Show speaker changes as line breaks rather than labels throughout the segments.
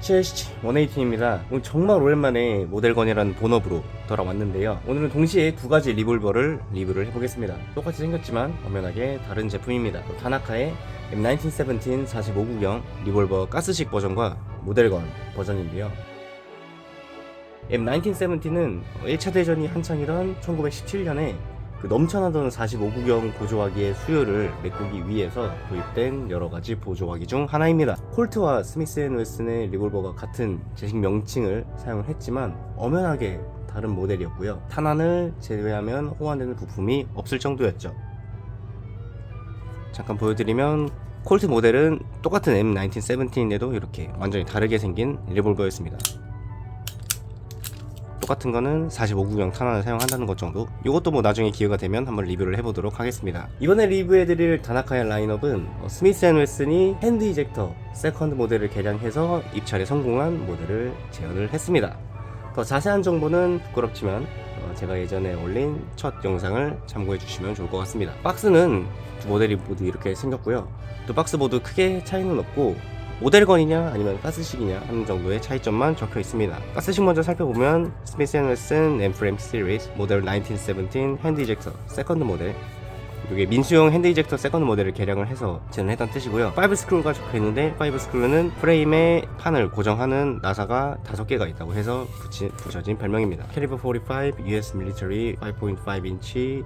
Cześć 118입니다. 오늘 정말 오랜만에 모델건이라는 본업으로 돌아왔는데요. 오늘은 동시에 두 가지 리볼버를 리뷰를 해보겠습니다. 똑같이 생겼지만 엄연하게 다른 제품입니다. 타나카의 M1917 45구경 리볼버 가스식 버전과 모델건 버전인데요. M1917은 1차 대전이 한창이던 1917년에 그 넘쳐나던 45구경 보조화기의 수요를 메꾸기 위해서 도입된 여러가지 보조화기 중 하나입니다. 콜트와 스미스앤웨슨의 리볼버가 같은 제식 명칭을 사용을 했지만 엄연하게 다른 모델이었고요. 탄환을 제외하면 호환되는 부품이 없을 정도였죠. 잠깐 보여드리면 콜트 모델은 똑같은 M1917에도 이렇게 완전히 다르게 생긴 리볼버였습니다. 똑같은 거는 45구경 탄환을 사용한다는 것 정도. 이것도 뭐 나중에 기회가 되면 한번 리뷰를 해보도록 하겠습니다. 이번에 리뷰해드릴 다나카의 라인업은 스미스앤웨슨이 핸드 이젝터 세컨드 모델을 개량해서 입찰에 성공한 모델을 재현을 했습니다. 더 자세한 정보는 부끄럽지만 제가 예전에 올린 첫 영상을 참고해 주시면 좋을 것 같습니다. 박스는 두 모델이 모두 이렇게 생겼고요. 두 박스 모두 크게 차이는 없고 모델건이냐 아니면 가스식이냐 하는 정도의 차이점만 적혀 있습니다. 가스식 먼저 살펴보면 스미스앤웨슨 M-Frame 시리즈 모델 1917 핸드 이젝터 세컨드 모델, 이게 민수용 핸드 이젝터 세컨드 모델을 개량을 해서 재현했던 뜻이고요. 5 스크루가 적혀 있는데 5 스크루는 프레임에 판을 고정하는 나사가 5개가 있다고 해서 붙여진 별명입니다. 캐리버 45 US 밀리터리 5.5인치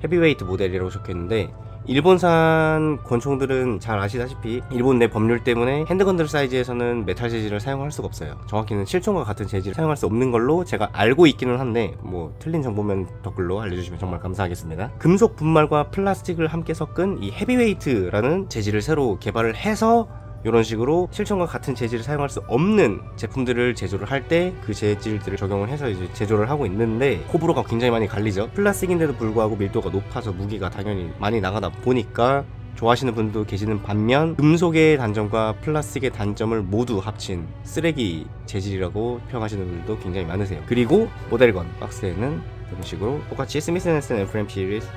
헤비웨이트 모델이라고 적혀 있는데, 일본산 권총들은 잘 아시다시피 일본 내 법률 때문에 핸드건들 사이즈에서는 메탈 재질을 사용할 수가 없어요. 정확히는 실총과 같은 재질을 사용할 수 없는 걸로 제가 알고 있기는 한데, 뭐 틀린 정보면 댓글로 알려주시면 정말 감사하겠습니다. 금속 분말과 플라스틱을 함께 섞은 이 헤비웨이트라는 재질을 새로 개발을 해서 이런 식으로 실총과 같은 재질을 사용할 수 없는 제품들을 제조를 할 때 그 재질들을 적용을 해서 이제 제조를 하고 있는데, 호불호가 굉장히 많이 갈리죠. 플라스틱인데도 불구하고 밀도가 높아서 무게가 당연히 많이 나가다 보니까 좋아하시는 분도 계시는 반면, 금속의 단점과 플라스틱의 단점을 모두 합친 쓰레기 재질이라고 평하시는 분들도 굉장히 많으세요. 그리고 모델건 박스에는 이런 식으로 똑같이 스미스앤웨슨 M-Frame 시리즈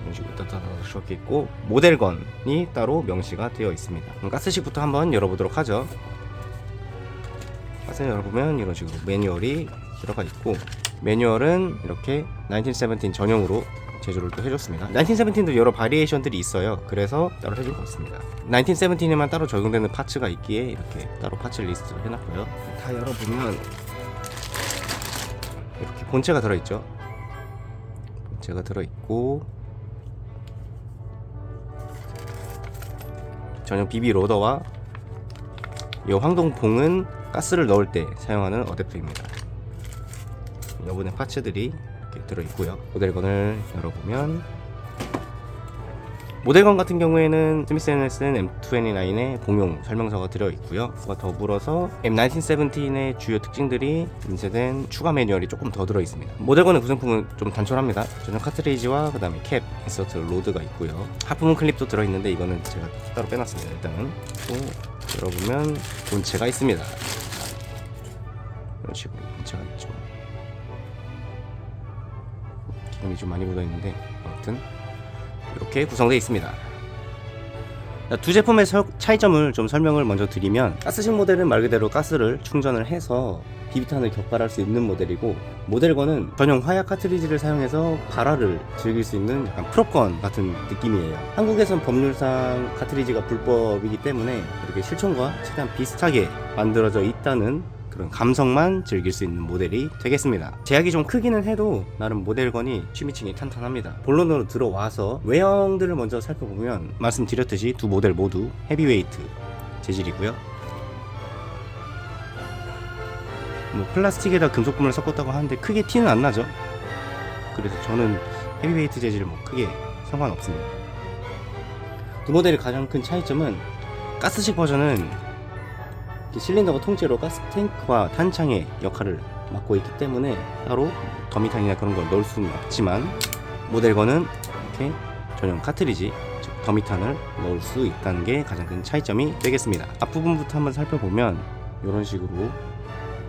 이런 식으로 따따따 적혀 있고, 모델건이 따로 명시가 되어 있습니다. 그럼 가스식부터 한번 열어보도록 하죠. 가스를 열어보면 이런 식으로 매뉴얼이 들어가 있고, 매뉴얼은 이렇게 1917 전용으로 제조를 또 해줬습니다. 1917도 여러 바리에이션들이 있어요. 그래서 따로 해준 것 같습니다. 1917에만 따로 적용되는 파츠가 있기에 이렇게 따로 파츠 리스트를 해놨고요. 다 열어보면 이렇게 본체가 들어있죠. 본체가 들어있고, 전용 BB 로더와 이 황동봉은 가스를 넣을 때 사용하는 어댑터입니다. 여분의 파츠들이 이렇게 들어있고요. 모델건을 열어보면, 모델건 같은 경우에는 스미스앤웨슨 M29의 공용 설명서가 들어있고요. 그와 더불어서 M1917의 주요 특징들이 인쇄된 추가 매뉴얼이 조금 더 들어있습니다. 모델건의 구성품은 좀 단촐합니다. 전용 카트리지와 그 다음에 캡, 인서트, 로드가 있고요. 하프문 클립도 들어있는데 이거는 제가 따로 빼놨습니다. 일단은 또 열어보면 본체가 있습니다. 이런 식으로 본체가 있죠. 기름이 좀 많이 묻어있는데 아무튼 이렇게 구성되어 있습니다. 두 제품의 차이점을 좀 설명을 먼저 드리면, 가스식 모델은 말 그대로 가스를 충전을 해서 비비탄을 격발할 수 있는 모델이고, 모델건은 전용 화약 카트리지를 사용해서 발화를 즐길 수 있는 약간 프롭건 같은 느낌이에요. 한국에선 법률상 카트리지가 불법이기 때문에 이렇게 실총과 최대한 비슷하게 만들어져 있다는 그런 감성만 즐길 수 있는 모델이 되겠습니다. 제약이 좀 크기는 해도 나름 모델건이 취미층이 탄탄합니다. 본론으로 들어와서 외형들을 먼저 살펴보면, 말씀드렸듯이 두 모델 모두 헤비웨이트 재질이고요. 뭐 플라스틱에다 금속분을 섞었다고 하는데 크게 티는 안 나죠. 그래서 저는 헤비웨이트 재질 뭐 크게 상관없습니다. 두 모델의 가장 큰 차이점은, 가스식 버전은 실린더가 통째로 가스탱크와 탄창의 역할을 맡고 있기 때문에 따로 더미탄이나 그런 걸 넣을 수는 없지만, 모델건은 이렇게 전용 카트리지, 즉 더미탄을 넣을 수 있다는 게 가장 큰 차이점이 되겠습니다. 앞부분부터 한번 살펴보면 이런 식으로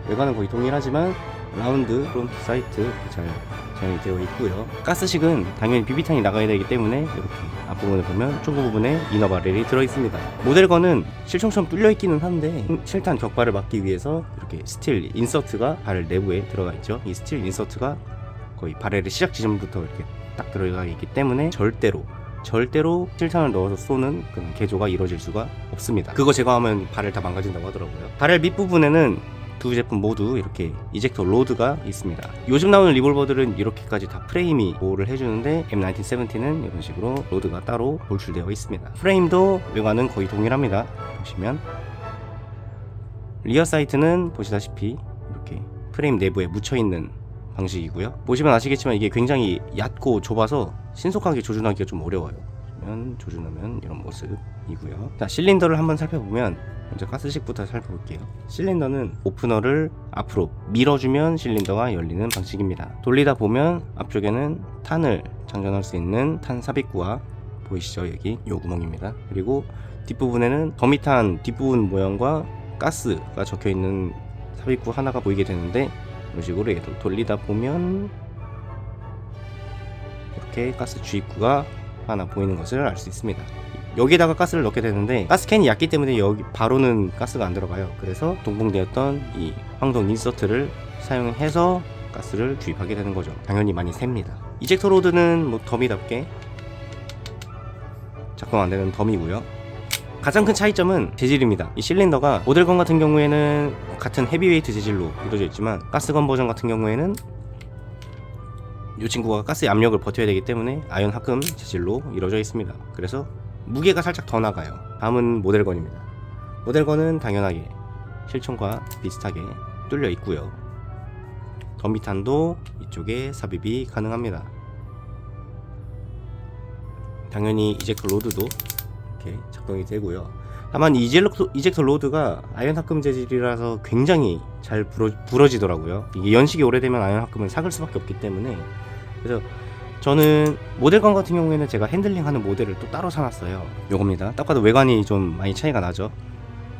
외관은 거의 동일하지만 라운드 프론트 사이트 잘 되어 있고요. 가스식은 당연히 비비탄이 나가야 되기 때문에 이렇게 앞부분을 보면 trung 부분에 이너 바렐이 들어있습니다. 모델건은 실총처럼 뚫려있기는 한데 실탄 격발을 막기 위해서 이렇게 스틸 인서트가 바렐 내부에 들어가 있죠. 이 스틸 인서트가 거의 바렐의 시작 지점부터 이렇게 딱 들어가 있기 때문에 절대로 실탄을 넣어서 쏘는 그런 개조가 이루어질 수가 없습니다. 그거 제거하면 바렐 다 망가진다고 하더라고요. 바렐 밑부분에는 두 제품 모두 이렇게 이젝터 로드가 있습니다. 요즘 나오는 리볼버들은 이렇게까지 다 프레임이 보호를 해주는데 M1970는 이런 식으로 로드가 따로 돌출되어 있습니다. 프레임도 외관은 거의 동일합니다. 보시면 리어 사이트는 보시다시피 이렇게 프레임 내부에 묻혀있는 방식이고요. 보시면 아시겠지만 이게 굉장히 얕고 좁아서 신속하게 조준하기가 좀 어려워요. 조준하면 이런 모습이고요. 자, 실린더를 한번 살펴보면 먼저 가스식부터 살펴볼게요. 실린더는 오프너를 앞으로 밀어주면 실린더가 열리는 방식입니다. 돌리다 보면 앞쪽에는 탄을 장전할 수 있는 탄 삽입구가 보이시죠? 여기 요 구멍입니다. 그리고 뒷부분에는 더미탄 뒷부분 모양과 가스가 적혀있는 삽입구 하나가 보이게 되는데 이런 식으로 얘도 돌리다 보면 이렇게 가스 주입구가 하나 보이는 것을 알 수 있습니다. 여기에다가 가스를 넣게 되는데 가스캔이 얕기 때문에 여기 바로는 가스가 안 들어가요. 그래서 동봉되었던 이 황동 인서트를 사용해서 가스를 주입하게 되는 거죠. 당연히 많이 셉니다. 이젝터 로드는 뭐 더미답게 작동 안 되는 더미고요. 가장 큰 차이점은 재질입니다. 이 실린더가 모델건 같은 경우에는 같은 헤비웨이트 재질로 이루어져 있지만 가스건 버전 같은 경우에는 이 친구가 가스의 압력을 버텨야 되기 때문에 아연 합금 재질로 이루어져 있습니다. 그래서 무게가 살짝 더 나가요. 다음은 모델건입니다. 모델건은 당연하게 실총과 비슷하게 뚫려 있고요. 더미탄도 이쪽에 삽입이 가능합니다. 당연히 이젝터 로드도 이렇게 작동이 되고요. 다만 이 이젝터 로드가 아연 합금 재질이라서 굉장히 잘 부러지더라고요. 이게 연식이 오래되면 아연 합금을 삭을 수밖에 없기 때문에. 그래서 저는 모델건 같은 경우에는 제가 핸들링하는 모델을 또 따로 사놨어요. 요겁니다. 딱 봐도 외관이 좀 많이 차이가 나죠.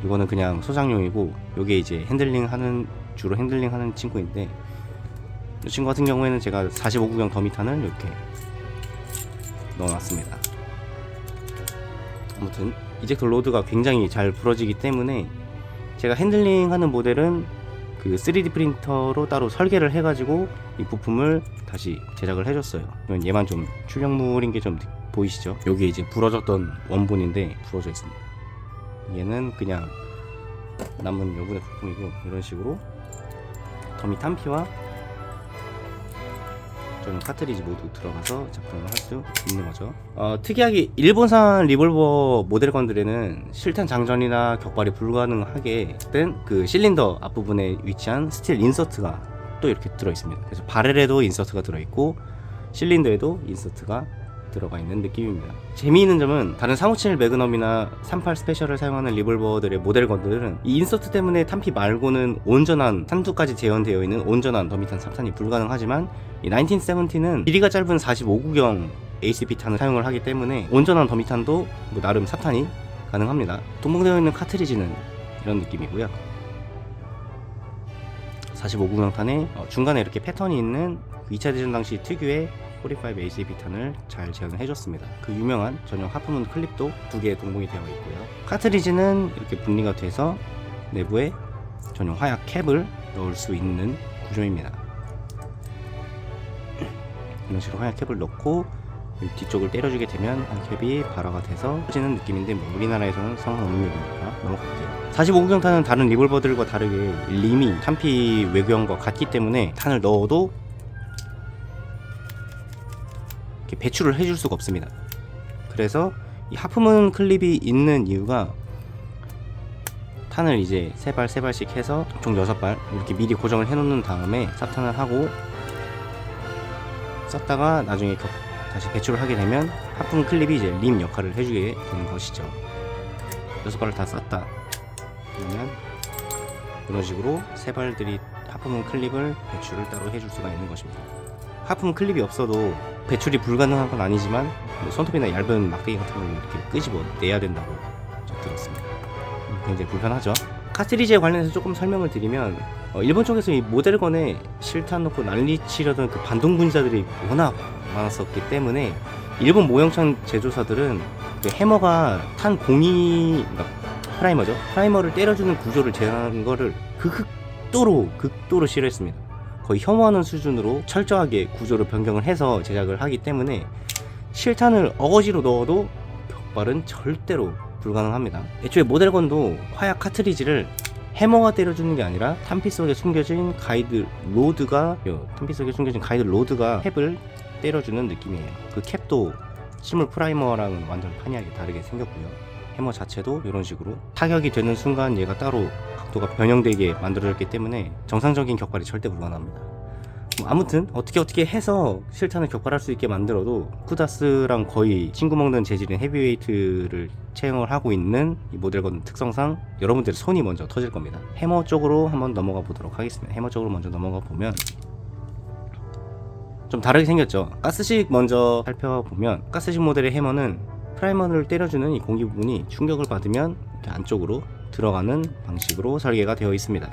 이거는 그냥 소장용이고 요게 이제 주로 핸들링하는 친구인데 이 친구 같은 경우에는 제가 45구경 더미탄을 이렇게 넣어놨습니다. 아무튼 이젝터 로드가 굉장히 잘 부러지기 때문에 제가 핸들링하는 모델은 그 3D 프린터로 따로 설계를 해가지고 이 부품을 다시 제작을 해줬어요. 얘만 좀 출력물인 게 좀 보이시죠? 여기 이제 부러졌던 원본인데 부러져 있습니다. 얘는 그냥 남은 여분의 부품이고 이런 식으로 더미 탄피와 저는 카트리지 모두 들어가서 작동을 할 수 있는 거죠. 특이하게 일본산 리볼버 모델건들에는 실탄 장전이나 격발이 불가능하게 된 그 실린더 앞부분에 위치한 스틸 인서트가 또 이렇게 들어 있습니다. 그래서 바렐에도 인서트가 들어 있고 실린더에도 인서트가 들어가 있는 느낌입니다. 재미있는 점은 다른 357 매그넘이나 38 스페셜을 사용하는 리볼버들의 모델건들은 이 인서트 때문에 탄피 말고는 온전한 탄두까지 재현되어 있는 온전한 더미탄 삽탄이 불가능하지만 이 1970는 길이가 짧은 45구경 ACP 탄을 사용을 하기 때문에 온전한 더미탄도 뭐 나름 삽탄이 가능합니다. 동봉되어 있는 카트리지는 이런 느낌이고요. 45구경 탄에 중간에 이렇게 패턴이 있는 2차 대전 당시 특유의 45 ACP 탄을 잘 재현을 해줬습니다. 그 유명한 전용 하프문 클립도 두 개 동봉이 되어 있고요. 카트리지는 이렇게 분리가 돼서 내부에 전용 화약 캡을 넣을 수 있는 구조입니다. 이런 식으로 화약 캡을 넣고 뒤쪽을 때려주게 되면 캡이 발화가 돼서 터지는 느낌인데 뭐 우리나라에서는 상관없는 얘기니까 넘어갈게요. 45구경 탄은 다른 리볼버들과 다르게 림이 탄피 외경과 같기 때문에 탄을 넣어도 이렇게 배출을 해줄 수가 없습니다. 그래서 이 하프문 클립이 있는 이유가 탄을 이제 세 발씩 해서 총 6발 이렇게 미리 고정을 해 놓는 다음에 삽탄을 하고 썼다가 나중에 다시 배출을 하게 되면 하프문 클립이 이제 림 역할을 해주게 되는 것이죠. 6발을 다 쐈다 그러면 이런 식으로 세 발들이 하프문 클립을 배출을 따로 해줄 수가 있는 것입니다. 하프문 클립이 없어도 배출이 불가능한 건 아니지만 뭐 손톱이나 얇은 막대기 같은 경우는 이렇게 끄집어 내야 된다고 들었습니다. 굉장히 불편하죠. 카트리지에 관련해서 조금 설명을 드리면 일본 쪽에서 이 모델건에 실탄 넣고 난리치려던 그 반동분자들이 워낙 많았었기 때문에 일본 모형창 제조사들은 그 해머가 탄 공이, 그러니까 프라이머죠. 프라이머를 때려주는 구조를 제한하는 거를 극도로 싫어했습니다. 거의 혐오하는 수준으로 철저하게 구조를 변경을 해서 제작을 하기 때문에 실탄을 어거지로 넣어도 격발은 절대로 불가능합니다. 애초에 모델건도 화약 카트리지를 해머가 때려주는 게 아니라 탄피 속에 숨겨진 가이드 로드가 캡을 때려주는 느낌이에요. 그 캡도 실물 프라이머랑은 완전 판이하게 다르게 생겼고요. 해머 자체도 이런 식으로 타격이 되는 순간 얘가 따로 각도가 변형되게 만들어졌기 때문에 정상적인 격발이 절대 불가능합니다. 아무튼 어떻게 해서 실탄을 격발할 수 있게 만들어도 쿠다스랑 거의 친구 먹는 재질인 헤비웨이트를 채용을 하고 있는 이 모델건 특성상 여러분들의 손이 먼저 터질 겁니다. 해머 쪽으로 한번 넘어가 보도록 하겠습니다. 해머 쪽으로 먼저 넘어가 보면 좀 다르게 생겼죠. 가스식 먼저 살펴보면 가스식 모델의 해머는 프라이머를 때려주는 이 공기 부분이 충격을 받으면 이렇게 안쪽으로 들어가는 방식으로 설계가 되어 있습니다.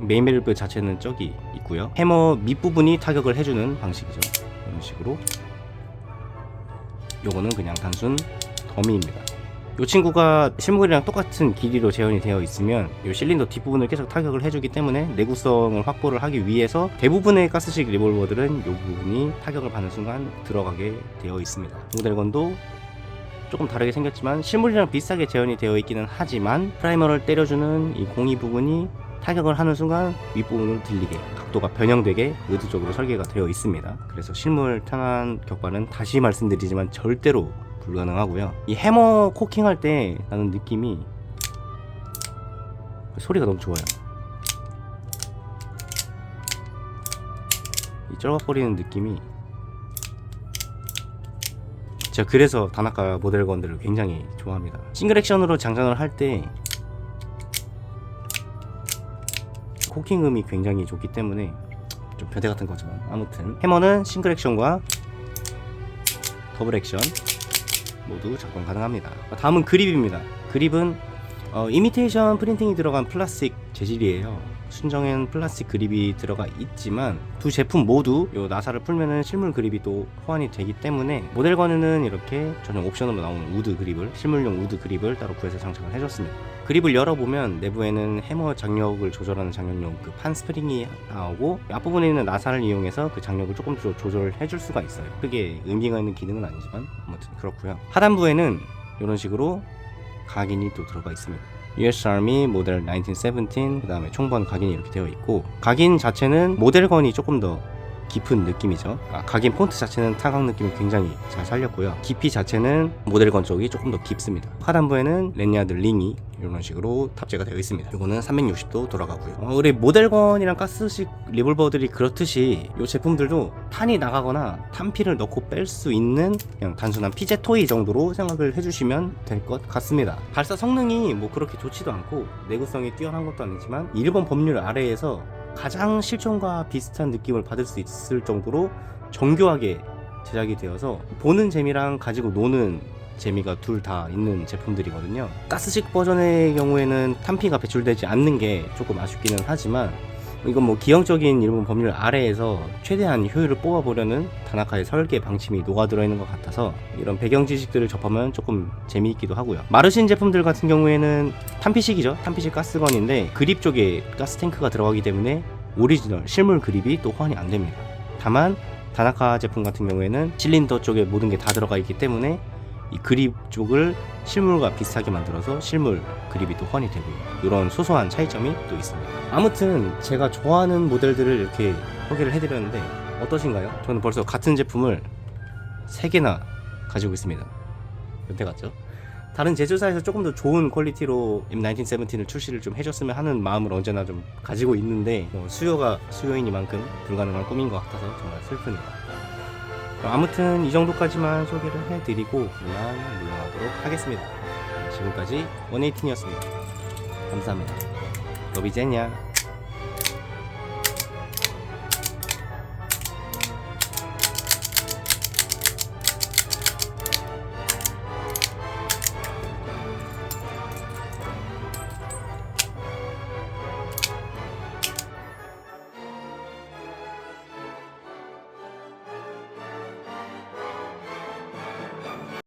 메인 밸브 자체는 저기 있고요. 해머 밑부분이 타격을 해주는 방식이죠. 이런 식으로. 요거는 그냥 단순 더미입니다. 이 친구가 실물이랑 똑같은 길이로 재현이 되어 있으면 이 실린더 뒷부분을 계속 타격을 해주기 때문에 내구성을 확보를 하기 위해서 대부분의 가스식 리볼버들은 이 부분이 타격을 받는 순간 들어가게 되어 있습니다. 모델건도 조금 다르게 생겼지만 실물이랑 비슷하게 재현이 되어 있기는 하지만 프라이머를 때려주는 이 공이 부분이 타격을 하는 순간 윗부분을 들리게 각도가 변형되게 의도적으로 설계가 되어 있습니다. 그래서 실물 탄환 격발은 다시 말씀드리지만 절대로 불가능하고요. 이 해머 코킹할 때 나는 느낌이 소리가 너무 좋아요. 이 쩔걱거리는 느낌이 제가 그래서 다나카 모델건들을 굉장히 좋아합니다. 싱글 액션으로 장전을 할 때 코킹 음이 굉장히 좋기 때문에 좀 변태 같은 거지만 아무튼 해머는 싱글 액션과 더블 액션 모두 작동 가능합니다. 다음은 그립입니다. 그립은 이미테이션 프린팅이 들어간 플라스틱 재질이에요. 순정엔 플라스틱 그립이 들어가 있지만 두 제품 모두 요 나사를 풀면은 실물 그립이 또 호환이 되기 때문에 모델건에는 이렇게 전용 옵션으로 나오는 우드 그립을, 실물용 우드 그립을 따로 구해서 장착을 해줬습니다. 그립을 열어보면 내부에는 해머 장력을 조절하는 장력용 그 판 스프링이 나오고 앞부분에 있는 나사를 이용해서 그 장력을 조금 더 조절해 줄 수가 있어요. 크게 의미가 있는 기능은 아니지만 아무튼 그렇고요. 하단부에는 이런 식으로 각인이 또 들어가 있습니다. US Army 모델 1917, 그 다음에 총번 각인이 이렇게 되어 있고, 각인 자체는 모델건이 조금 더 깊은 느낌이죠. 각인 폰트 자체는 타각 느낌을 굉장히 잘 살렸고요. 깊이 자체는 모델건 쪽이 조금 더 깊습니다. 하단부에는 랜야드 링이 이런 식으로 탑재가 되어 있습니다. 이거는 360도 돌아가고요. 우리 모델건이랑 가스식 리볼버들이 그렇듯이 이 제품들도 탄이 나가거나 탄피를 넣고 뺄 수 있는 그냥 단순한 피제 토이 정도로 생각을 해주시면 될 것 같습니다. 발사 성능이 뭐 그렇게 좋지도 않고 내구성이 뛰어난 것도 아니지만 일본 법률 아래에서 가장 실존과 비슷한 느낌을 받을 수 있을 정도로 정교하게 제작이 되어서 보는 재미랑 가지고 노는 재미가 둘 다 있는 제품들이거든요. 가스식 버전의 경우에는 탄피가 배출되지 않는 게 조금 아쉽기는 하지만 이건 뭐 기형적인 일본 법률 아래에서 최대한 효율을 뽑아보려는 다나카의 설계 방침이 녹아들어 있는 것 같아서 이런 배경 지식들을 접하면 조금 재미있기도 하고요. 마르신 제품들 같은 경우에는 탄피식이죠. 탄피식 가스건인데 그립 쪽에 가스탱크가 들어가기 때문에 오리지널 실물 그립이 또 호환이 안 됩니다. 다만 다나카 제품 같은 경우에는 실린더 쪽에 모든 게 다 들어가 있기 때문에 이 그립 쪽을 실물과 비슷하게 만들어서 실물 그립이 또 호환이 되고요. 이런 소소한 차이점이 또 있습니다. 아무튼 제가 좋아하는 모델들을 이렇게 소개를 해드렸는데 어떠신가요? 저는 벌써 같은 제품을 3개나 가지고 있습니다. 변태 같죠? 다른 제조사에서 조금 더 좋은 퀄리티로 M1917을 출시를 좀 해줬으면 하는 마음을 언제나 좀 가지고 있는데 수요가 수요이니만큼 불가능한 꿈인 것 같아서 정말 슬프네요. 아무튼 이 정도까지만 소개를 해드리고 그만 물러나도록 하겠습니다. 지금까지 118이었습니다. 감사합니다. 너비제냐.